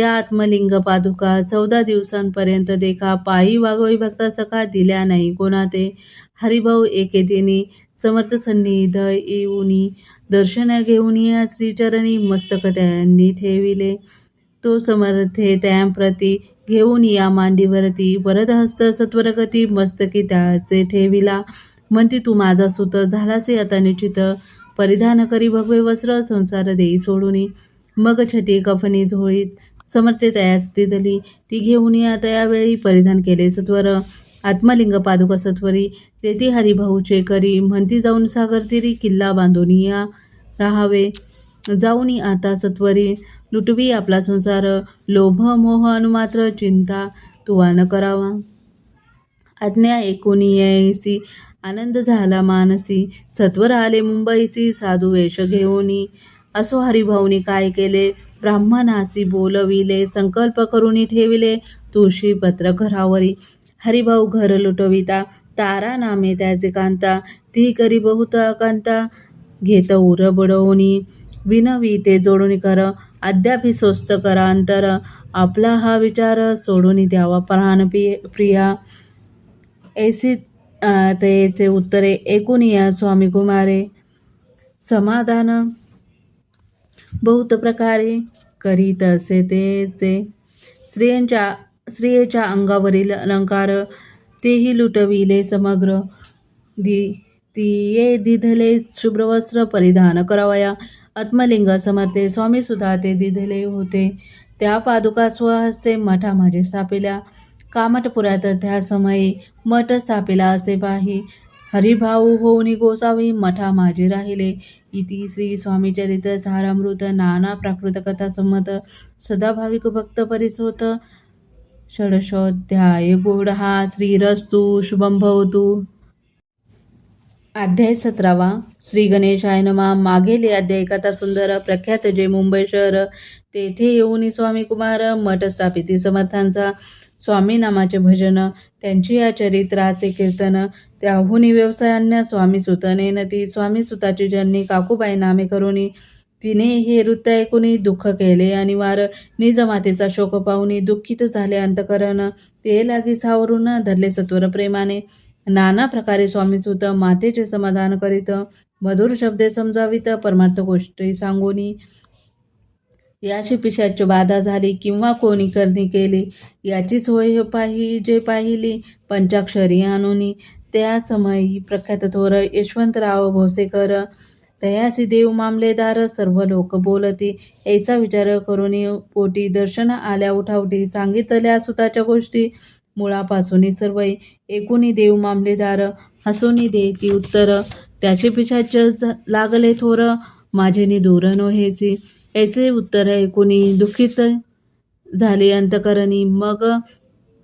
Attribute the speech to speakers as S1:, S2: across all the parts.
S1: त्या आत्मलिंग पादुका 14 दिवसांपर्यंत देखा पायी वागोई भक्ता सखा दिल्या नाही कोणा ते. हरिभाऊ एके दिनी समर्थ सन्निध येऊनी दर्शन घेऊनी श्रीचरणी मस्तक त्यांनी ठेविले. तो समर्थे त्याप्रती घेऊन या मांडीवरती वरदहस्त सत्वरगती मस्तकी त्याचे ठेविला. म्हणती तू माझा सुत झालासे आता निश्चित परिधान करी भगवे वस्त्र संसार देई सोडूनी. मग छटी कफनी झोळीत समर्थे तयास दिधली ती घेऊन या तयावेळी परिधान केले सत्वर. आत्मलिंग पादुका सत्वरी देती हरिभाऊचे करी म्हणती जाऊन सागर तीरी किल्ला बांधून या राहावे. जाऊनी आता सत्वरी लुटवी आपला संसार लोभ मोह अनुमात्र चिंता तुवा न करावा. आज्ञा ऐकून येईसी आनंद झाला मानसी सत्वर आले मुंबईसी साधू वेश घेऊनी. असो हरिभाऊनी काय केले ब्राह्मणासी बोलविले संकल्प करून ठेविले तुळशी पत्र घरावरी. हरिभाऊ घर लुटविता तारा नामे त्याचे कांता ती करी बहुत कांता घेत उर बुडवणी. विनवी ते जोडून कर अद्यापि स्वस्त करा अंतर आपला हा विचार सोडून द्यावा प्राण प्रिया. ऐसी तयेचे उत्तरे ऐकून या स्वामी कुमारे समाधान बहुत प्रकारे करीत असे तेचे. स्त्रियेच्या अंगावरील अलंकार तेही लुटविले समग्र तिये दिधले शुभ्रवस्त्र परिधान करावया. आत्मलिंग समर्थे स्वामी सुद्धा ते दिधले होते. त्या पादुका स्वहस्ते मठा माझे स्थापिल्या कामटपुरात त्या समयी मठ स्थापिला असे पाही. हरिभाऊ होऊनी गोसावी मठा माझे राहिले. इति श्री स्वामीचरित सारामृत नाना प्राकृत कथा संमत सदाभाविक भक्त परिसोत षोडशोऽध्याय गूढ हा श्रीरस्तु शुभं भवतु. अध्याय 17 श्री गणेशाय नमः. मागील अध्याय कथा सुंदर प्रख्यात जे मुंबई शहर तेथे येऊन स्वामी कुमार मठ स्थापिती समर्थांचा स्वामी नामाचे भजन त्यांची या चरित्राचे कीर्तन त्याहुनी व्यवसायान्य स्वामी सुत नेनती. स्वामी सुताची जननी काकूबाई नामे करुणी तिने हे वृत्त ऐकून दुःख केले अनिवार. निज मातेचा शोक पाहुनी दुःखित झाले अंतकरण ते लागी सावरून धरले सत्वर प्रेमाने. नाना प्रकारे स्वामीसुत मातेचे समाधान करीत मधुर शब्दे समजावित परमार्थ गोष्टी सांगोनी. याची पिशाच बाधा झाली किंवा कोणी करणी केली याची सोय पाहिली पंचाक्षरी आणुनी. त्या समयी प्रख्यात थोर यशवंतराव भोसेकर तयासी देव मामलेदार सर्व लोक बोलती. ऐसा विचार करून पोटी दर्शन आल्या उठावटी सांगितल्या सुताच्या गोष्टी मुळापासून सर्व ऐकून देव मामलेदार हसून देती उत्तर त्याचे पिशाच लागले थोर माझेनी दूर नोहेची. ऐसे उत्तर ऐकून दुःखित झाले अंतकरणी. मग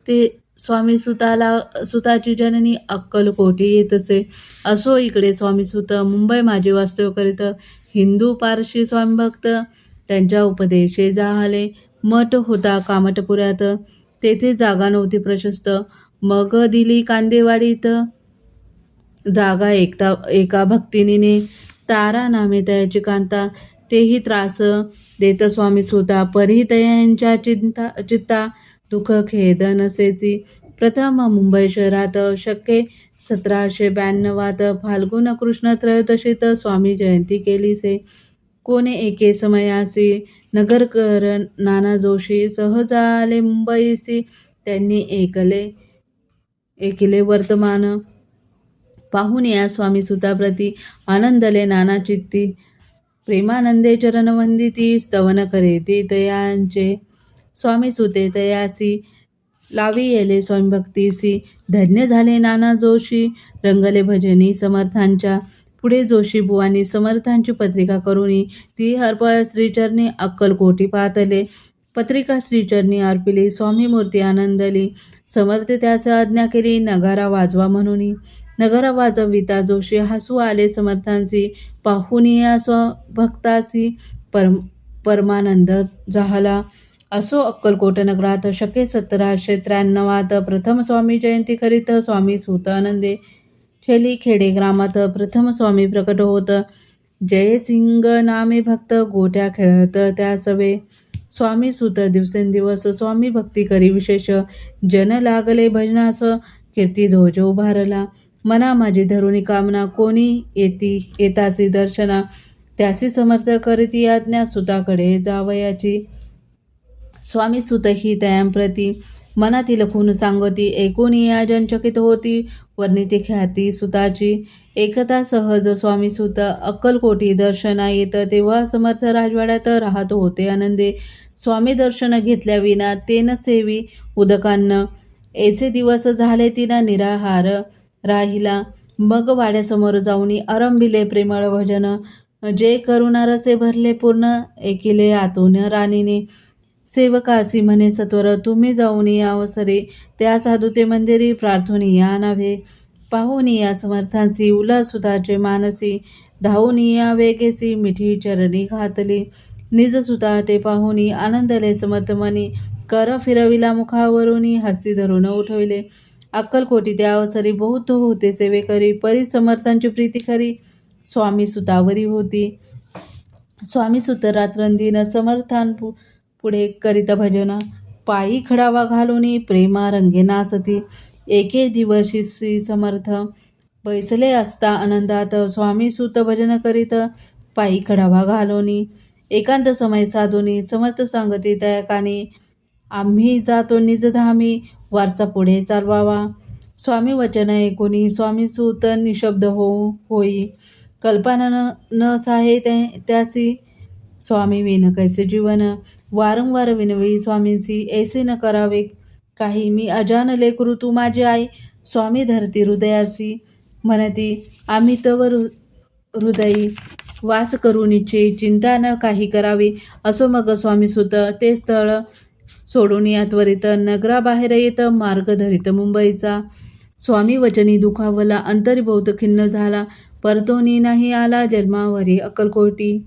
S1: ते स्वामी सुताची जननी अक्कलकोटी येतसे. असो इकडे स्वामीसुत मुंबई माझे वास्तव्य करीत हिंदू पारशी स्वामी भक्त त्यांच्या उपदेशे जाहले. मठ होता कामटपुरात तेथे जागा नव्हती प्रशस्त. मग दिली कांदेवाडीत जागा एका भक्तिनीने तारा नामे त्याची कांता तेही त्रास देत स्वामी सुता परी तयांच्या चित्ता दुःख खेद नसेची. प्रथम मुंबई शहरात शके 1792 फाल्गुन कृष्ण त्रयोदशीत स्वामी जयंती केलीसे. कोणे एके समयासी नगरकर नाना जोशी सहज आले मुंबईसी. त्यांनी ऐकले वर्तमान पाहून या स्वामी सुताप्रती आनंदले नाना चित्ती. प्रेमानंदे चरण वंदिती स्तवन करेती तयांचे. स्वामी सुते तयासी लावी येले स्वामी भक्तीसी. धन्य झाले नाना जोशी रंगले भजनी समर्थांच्या. पुढे जोशी बुवांनी समर्थांची पत्रिका करुनी ती अर्पळ श्रीचरणी अक्कलकोटी पातले. पत्रिका श्रीचरणी अर्पिली स्वामी मूर्ती आनंदली. समर्थ त्यास आज्ञा केली नगारा वाजवा म्हणून. नगारा वाजविता जोशी हसू आले समर्थांसी. पाहुन या स्वभक्तासी परमानंद झाला. असो अक्कलकोट नगरात शके 1793 प्रथम स्वामी जयंती करीत स्वामी सुत आनंदे. शेली खेडे ग्रामात प्रथम स्वामी प्रकट होत. जयसिंग नामे भक्त गोट्या खेळत त्या सवे. स्वामी सुत दिवसेंदिवस स्वामी भक्ती करी विशेष, जन लागले भजनास, कीर्ती ध्वज उभारला. मना माझी धरुणी कामना, कोणी येताची दर्शना, त्यासी समर्थ करीती आज्ञा, सुताकडे जावयाची. स्वामी सुत ही तयांप्रती, मनातील खून सांगती, ऐकून या जनचकित होती, वर्णिती ख्याती सुताची. एकता सहज स्वामी सुत अक्कलकोटी दर्शना येत, तेव्हा समर्थ राजवाड्यात राहत होते आनंदे. स्वामी दर्शन घेतल्या विना तेन सेवी उदकान्न, ऐसे दिवस झाले तिना निराहार राहिला. मग वाड्यासमोर जाऊनी आरंभिले प्रेमळ भजन, जे करुणा रसे भरले पूर्ण, ऐकिले आतून राणीने. सेवकासी म्हणे सत्वर, तुम्ही जाऊन या अवसरे, त्या साधुते मंदिरी प्रार्थून या नावे. पाहून या समर्थांसी उल्हास सुताचे मानसी, धावून या वेगेसी मिठी चरणी घातली. निज सुता ते पाहुनी आनंदले समर्थ मनी, कर फिरविला मुखावरुनी, हस्ती धरून उठविले. अक्कलकोटी त्या अवसरी बहुत होते सेवेकरी, परी समर्थांची प्रीती खरी स्वामी सुतावरी होती. स्वामी सुत रात्रंदिन समर्थांपुढे करीत भजना, पायी खडावा घालूनी प्रेमा रंगे नाचती. एके दिवशी श्री समर्थ बैसले असता आनंदात, स्वामी सुत भजन करीत पायी खडावा घालूनी. एकांत समय साधूनी समर्थ सांगती त्या कानी, आम्ही जातो निजधामी, वारसा पुढे चालवावा. स्वामी वचन ऐकुनी स्वामी सुत निशब्द होई, कल्पना न साहे त्यासी, स्वामी विन कैसे जीवन. वारंवार विनवी स्वामींसी, ऐसे न करावे काही, मी अजान लेकरू तू माझी आई. स्वामी धरती हृदयासी, म्हणती आम्ही तव हृदयी वास करू निश्चयी, चिंता न काही करावी. असो मग स्वामी सुत ते स्थळ सोडून या त्वरित, नगराबाहेर येत मार्ग धरित मुंबईचा. स्वामी वचनी दुखावला, अंतरी बहुत खिन्न झाला, परतोनी नाही आला जन्मावरी अक्कलकोटी.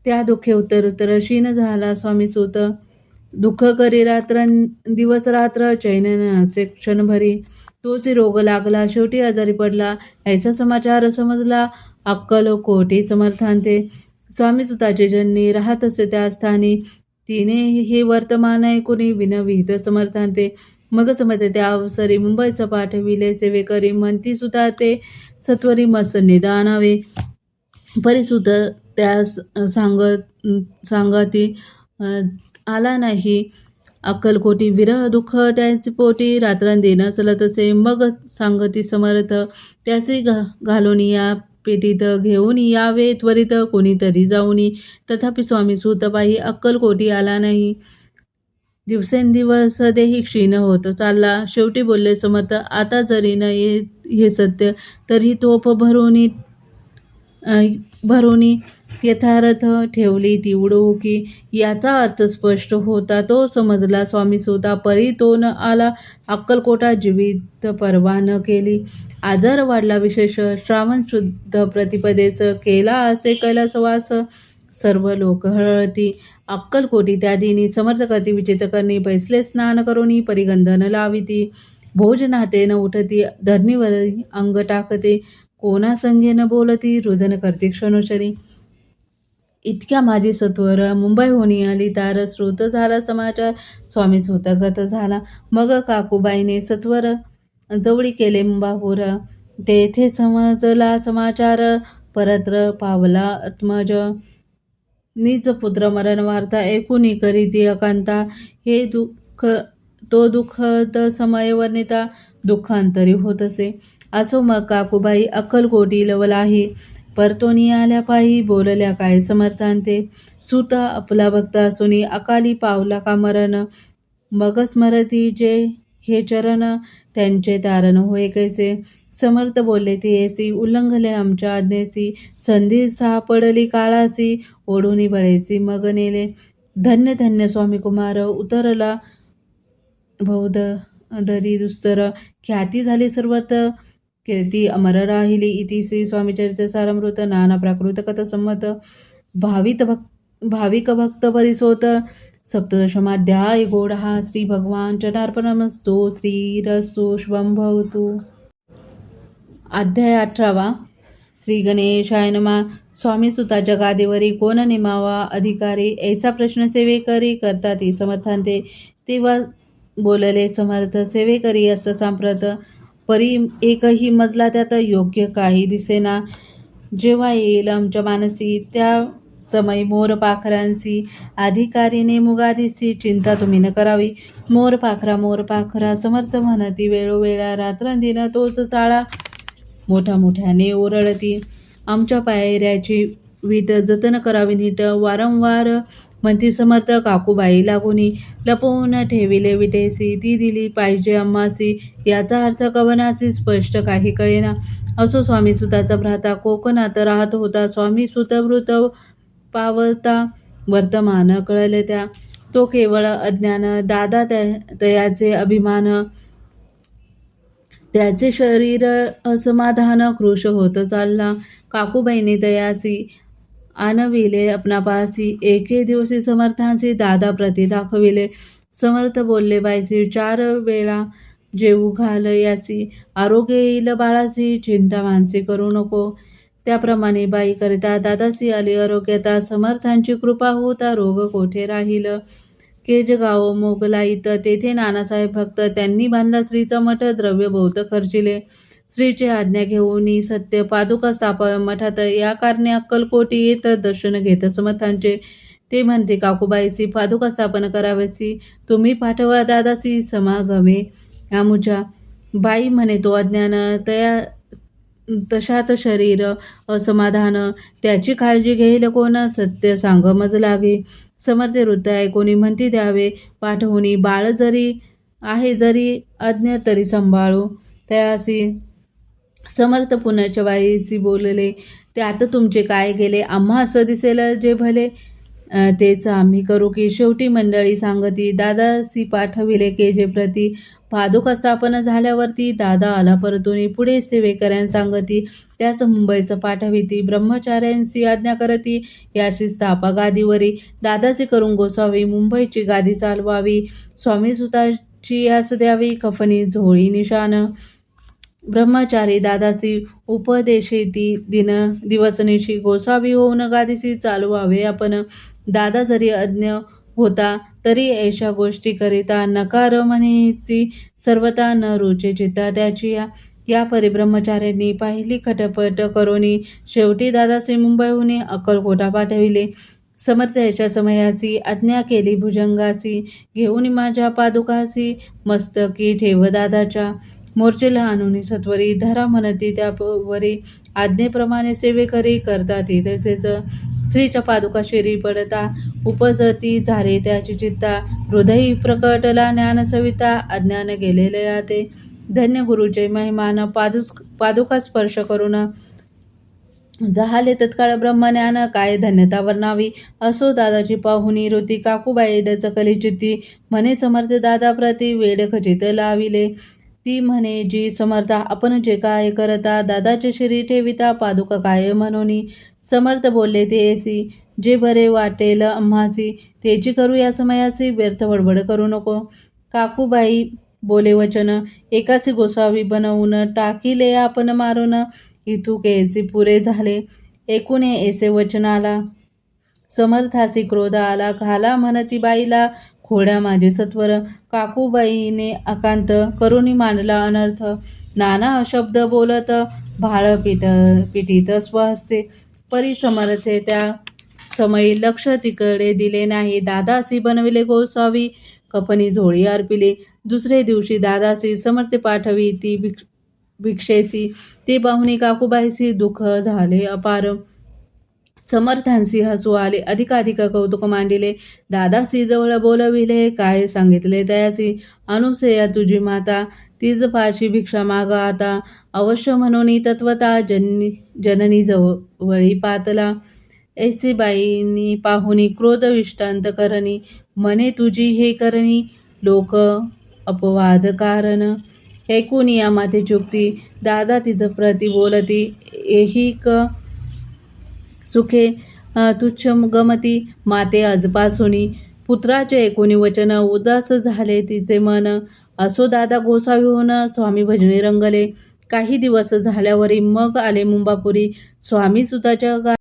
S1: त्या दुःखे उत्तर क्षीण झाला स्वामी सुत, दुःख करी रात्र दिवस रात्र, चैन न असे क्षणभरी. तोच रोग लागला, शेवटी आजारी पडला, ऐसा समाचार समजला अक्कलकोटी समर्थांते. स्वामी सुताचे जन्नी राहत असे त्या स्थानी, तिने हे वर्तमान ऐकुनी विनवित समर्थांते. मग समर्थ त्या अवसरी मुंबईचा पाठविले सेवेकरी, म्हणती सुता ते सत्वरी मस निदानावे. परिसुत त्या सांगती आला नाही अक्कलकोटी, विरह दुःख त्याची पोटी, रात्रंदिन सलतसे. मग सांगती समर्थ त्याचे घालून या पेटीत, घेऊन यावे त्वरित कोणीतरी जाऊनी. तथापि स्वामी सुत पायी अक्कलकोटी आला नाही. दिवसेंदिवस देही क्षीण होत चालला. शेवटी बोलले समर्थ, आता जरी न हे सत्य, तरी तोफ भरूनी यथार्थ ठेवली ती उडवुकी. याचा अर्थ स्पष्ट होता तो समजला स्वामी सुता, परी तो न आला अक्कलकोटा, जीवित परवा न केली. आजार वाढला विशेष, श्रावण शुद्ध प्रतिपदेस, केला असे कैलासवास, सर्व लोक हळहळती. अक्कलकोटी त्या दिनी समर्थ करती विचित्र करणी, बैसले स्नान करुनी परिगंधन लाविती. भोजनाते न उठती, धरणीवरी अंग टाकते, कोणा संगे न बोलती, रुदन करती क्षणोक्षणी. इतक्या माझी सत्वर मुंबईहून आली तार, श्रुत झाला समाचार स्वामी सुत गत झाला. मग काकूबाईने सत्वर जवळी केले मुंबापूर, तेथे समजला समाचार, परत्र पावला आत्मज. निज पुत्र मरण वार्ता ऐकुनी करीती अकांता, हे दुःख तो दुःखद समय वर्णिता, दुःखांतरी होत असे. असो मग काकूबाई अक्कलकोटी लवलाही, परतोनी आल्या पायी, बोलल्या काय समर्थांते. सुत आपला भक्त असूनी अकाली पावला का मरण, मग स्मरती जे हे चरण, त्यांचे तारण होय कैसे. समर्थ बोलले ते येसी, उल्लंघले आमच्या आज्ञेसी, संधी सापडली काळासी, ओढुनी बळेची मग नेले. धन्य धन्य स्वामी कुमार, उतरला बौद्ध दरी दुस्तर, ख्याती झाली सर्वत्र, कीर्ती अमर राहिली. इति श्री स्वामीचरित्र सारामृत नाना प्राकृत कथा संमत. भाविक भक्त परिसोत सप्तदशमाध्याय गोडहा. श्री भगवान चरणार्पणमस्तु. श्रीरस्तु शुभं भवतु. अध्याय 18. श्री गणेशाय नमः. स्वामी सुताच्या गादीवरी कोण नेमावा अधिकारी, ऐसा प्रश्न सेवेकरी करतात समर्थांते. तेव्हा बोलले समर्थ, सेवेकरी असत सांप्रत, परी एकही मजला त्यात योग्य काही दिसेना. जेव्हा येईल आमच्या मानसी त्या समयी मोर पाखरांसी, अधिकारीने मुगादीसी चिंता तुम्ही न करावी. मोर पाखरा समर्थ म्हणती, वेळोवेळा रात्रंदिन तोच चाळा मोठ्या मोठ्याने ओरडती. आमच्या पायऱ्याची वीट जतन करावी नीट, वारंवार म्हणती समर्थ काकूबाई लागुनी. लपवून ठेविले विटेसी, ती दिली पाहिजे आम्हासी. याचा अर्थ कवनासी स्पष्ट काही कळेना. असो स्वामी सुताचा भ्राता कोकणात राहत होता. स्वामी सुत वृत पावता वर्तमान कळले त्या. तो केवळ अज्ञान, दादा तयाचे अभिमान. त्याचे शरीर असमाधान कृश होत चालला. काकूबाईने तयासी आणविले आपणापासी. एके दिवशी समर्थांसी दादा प्रती दाखविले. समर्थ बोलले बाईसी, 4 वेळा जेवू घाल यासी. आरोग्य येईल बाळासी, चिंता मानसी करू नको. त्याप्रमाणे बाई करिता दादासी आली आरोग्यता. समर्थांची कृपा होता रोग कोठे राहील. केजगाव मोगलाईत तेथे नानासाहेब भक्त, त्यांनी बांधला श्रीचा मठ. द्रव्य बहुत खर्चिले. श्रीची आज्ञा घेऊन सत्य पादुका स्थापाव्या मठात. या कारणे अक्कलकोटी येत दर्शन घेत समर्थांचे. ते म्हणते काकूबाईसी पादुका स्थापन कराव्यासी. तुम्ही पाठवा दादासी समागमे आमुच्या. बाई म्हणे तो अज्ञान, तशात शरीर असमाधान. त्याची काळजी घेईल कोण, सत्य सांग मज लागे. समर्थे वृत्त ऐकोनी म्हणती द्यावे पाठवूनी. बाळ जरी आहे जरी अज्ञ तरी सांभाळू त्यासी. समर्थ पुण्याच्या बाईसी बोलले, त्यात तुमचे काय गेले. आम्हा असं दिसेल जे भले तेच आम्ही करू की. शेवटी मंडळी सांगती दादासी पाठविले केजे प्रती. पादुका स्थापन झाल्यावरती दादा आला परतुनी. पुढे सेवेकऱ्यां सांगती त्यास मुंबईचं पाठविती. ब्रह्मचार्यांसी आज्ञा करती यासी स्थापा गादीवरी. दादासी करून गोसावी मुंबईची गादी चालवावी. स्वामी सुताची यास द्यावी कफनी झोळी निशान. ब्रह्मचारी दादासी उपदेशेती दिवसनिशी. गोसावी होऊन गादीसी चालवावे आपण. दादा जरी अज्ञ होता तरी ऐशा गोष्टी करिता. नकार म्हणीची सर्वता न रुचे चित्ता त्याची. या परी ब्रह्मचार्यांनी पाहिली खटपट करोनी. शेवटी दादासी मुंबईहून अक्कलकोटा पाठविले. समर्थ याच्या समयासी आज्ञा केली भुजंगासी. घेऊन माझ्या पादुकासी मस्तकी ठेव दादाच्या. मोर्चेला आणून सत्वरी धरा म्हणती त्यावरी. आज्ञेप्रमाणे सेवेकरी करतात तसेच. श्रीच्या पादुका शिरी पडता उपजती झाले त्याची चित्ता. हृदयी प्रकटला ज्ञान सविता. अज्ञान गेलेले ते धन्य गुरुचे महिमान. पादुका स्पर्श करून झाले तत्काळ ब्रह्मज्ञान. काय धन्यता वर्णावी. असो दादाची पाहुणी ऋती. काकूबाई डचकली चित्ती. म्हणे समर्थ दादा प्रती वेड खचित लाविले. ती म्हणे जी समर्थ आपण जे काय करता. दादाचे शिरी ठेविता पादुका काय म्हणूनी. समर्थ बोलले तेसी, जे बरे वाटेल आम्हासी तेची करू या समयासी. व्यर्थ बडबड करू नको. काकूबाई बोले वचन, एकासी गोसावी बनवून टाकिले आपण मारून. इतुकेची पुरे झाले. ऐकून ऐसे वचन आला. समर्थासी क्रोध आला. घाला म्हणती बाईला खोड्या माझे सत्वर. काकूबाईने अकांत करुणी मांडला अनर्थ. नाना शब्द बोलत भाळ पिटीत स्वहस्ते. परी समर्थे त्या समयी लक्ष तिकडे दिले नाही. दादासी बनविले गोसावी कफनी झोळी अर्पिली. दुसरे दिवशी दादासी समर्थे पाठवी ती भिक्षेसी. ते पाहुणे काकूबाईसी दुःख झाले अपार. समर्थांसी हसू आले. अधिकाधिक कौतुक मांडिले. दादासी जवळ बोलविले. काय सांगितले तयासी. अनुसया तुझी माता तीज पाशी भिक्षा माग आता. अवश्य म्हणून तत्वता जननी जवळी पातला. ऐसे बाईंनी पाहुनी क्रोध विष्टांत करणी. म्हणे तुझी हे करणी लोक अपवाद कारण. ऐकून या माते चुकती. दादा तिज प्रती बोलती. ऐहिक सुखे तुच्छ गमती. माते आजपासुनी. पुत्राचे ऐकून वचन उदास झाले तिचे मन. असो दादा गोसावी होऊन स्वामी भजनी रंगले. काही दिवस झाल्यावरी मग आले मुंबापुरी. स्वामी सुताच्या